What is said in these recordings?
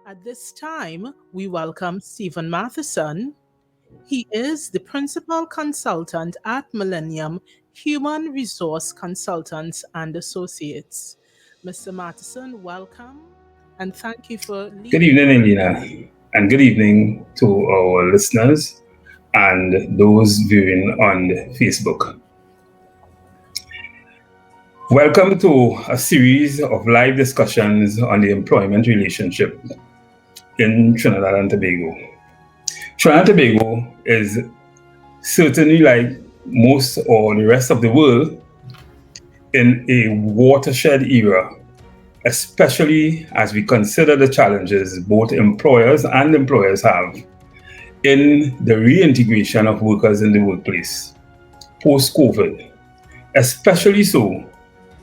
At this time, we welcome Stephen Mathison. He is the principal consultant at Millennium Human Resource Consultants and Associates. Mr. Mathison, welcome and thank you for Good leading. evening, Elena, and good evening to our listeners and those viewing on Facebook. Welcome to a series of live discussions on the employment relationship in Trinidad and Tobago. Trinidad and Tobago is certainly, like most or the rest of the world, in a watershed era, especially as we consider the challenges both employers and employers have in the reintegration of workers in the workplace post-COVID, especially so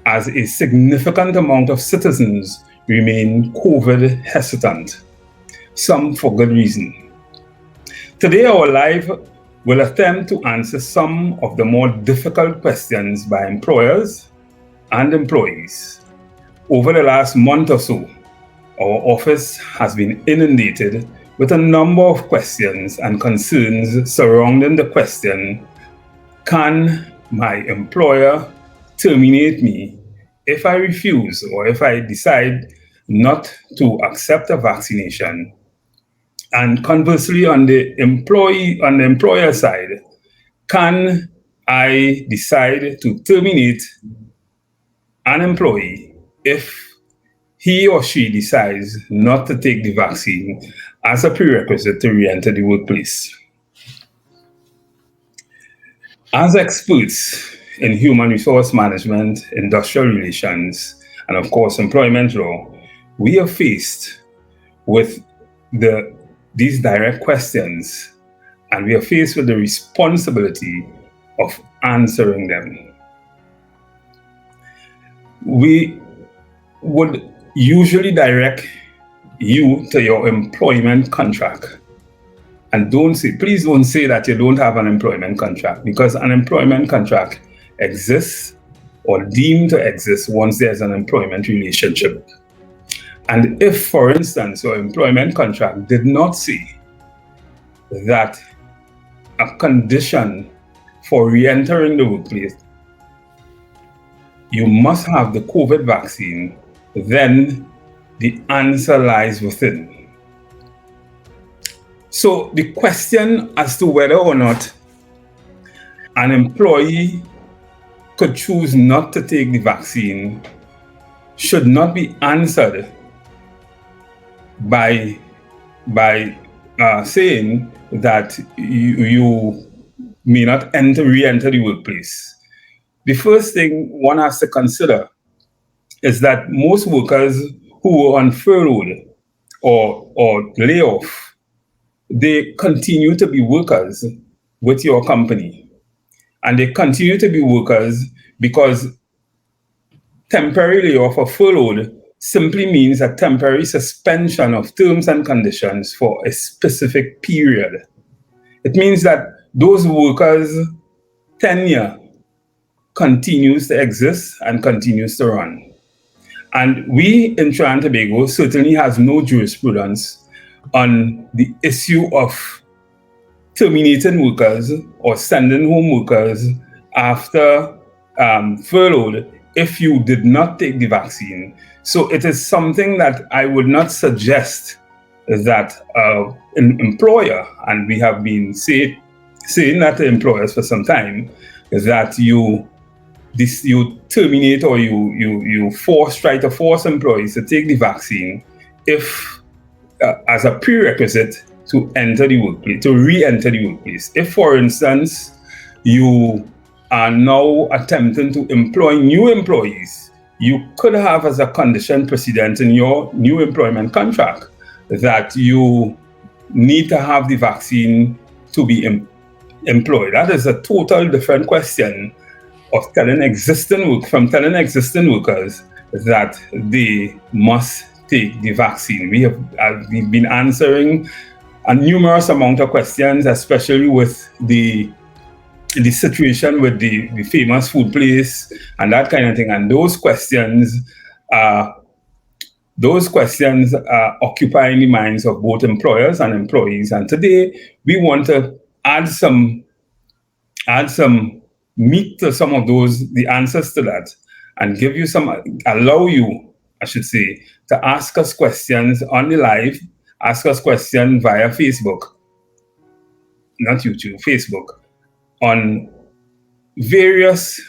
as a significant amount of citizens remain COVID hesitant, some for good reason. Today, our live will attempt to answer some of the more difficult questions by employers and employees. Over the last month or so, our office has been inundated with a number of questions and concerns surrounding the question, can my employer terminate me if I refuse or if I decide not to accept a vaccination? And conversely, on the employer side, can I decide to terminate an employee if he or she decides not to take the vaccine as a prerequisite to re-enter the workplace? As experts in human resource management, industrial relations, and of course employment law, we are faced with these direct questions, and we are faced with the responsibility of answering them. We would usually direct you to your employment contract. And please don't say that you don't have an employment contract, because an employment contract exists or deemed to exist once there's an employment relationship. And if, for instance, your employment contract did not say that a condition for re-entering the workplace, you must have the COVID vaccine, then the answer lies within. So the question as to whether or not an employee could choose not to take the vaccine should not be answered by saying that you may not re-enter the workplace. The first thing one has to consider is that most workers who were on furlough or layoff, they continue to be workers with your company. And they continue to be workers because temporary layoff or furlough simply means a temporary suspension of terms and conditions for a specific period. It means that those workers' tenure continues to exist and continues to run. And we in Trinidad and Tobago certainly has no jurisprudence on the issue of terminating workers or sending home workers after furlough if you did not take the vaccine. So it is something that I would not suggest that an employer, and we have been saying that to employers for some time, that you terminate or you try to force employees to take the vaccine if as a prerequisite to enter the workplace, to re-enter the workplace. If, for instance, you are now attempting to employ new employees, you could have as a condition precedent in your new employment contract that you need to have the vaccine to be employed. That is a total different question of telling existing workers that they must take the vaccine. We've been answering a numerous amount of questions, especially with the situation with the famous food place and that kind of thing. And those questions Those questions are occupying the minds of both employers and employees. And today we want to add some add some meat to some of those, the answers to that, and give you some, allow you, I should say, to ask us questions on the live, ask us questions via Facebook, not YouTube, Facebook, on various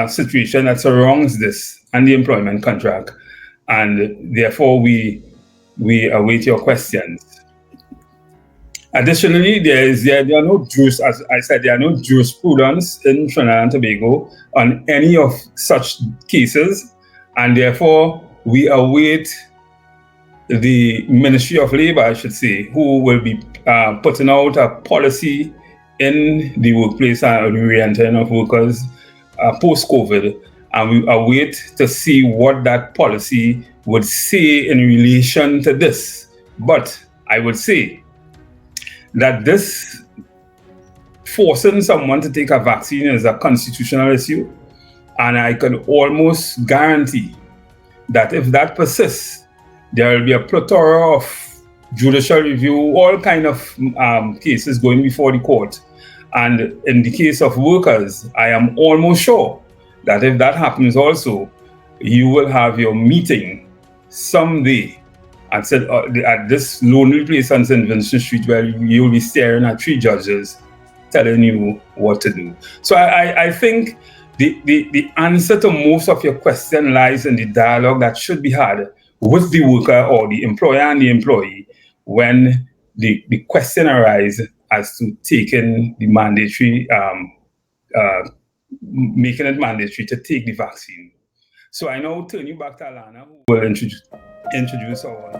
situations that surrounds this and the employment contract. And therefore, we await your questions. Additionally, there are no as I said, there are no jurisprudence in Trinidad and Tobago on any of such cases, and therefore we await the Ministry of Labor, I should say, who will be putting out a policy in the workplace and the re-entering of workers post-COVID, and we await to see what that policy would say in relation to this. But I would say that this forcing someone to take a vaccine is a constitutional issue, and I can almost guarantee that if that persists, there will be a plethora of judicial review, all kind of cases going before the court. And in the case of workers, I am almost sure that if that happens also, you will have your meeting someday at this lonely place on St. Vincent Street where you will be staring at 3 judges telling you what to do. So I think the answer to most of your question lies in the dialogue that should be had with the worker or the employer and the employee when the question arises as to taking the mandatory, making it mandatory to take the vaccine. So I now turn you back to Alana, who will introduce our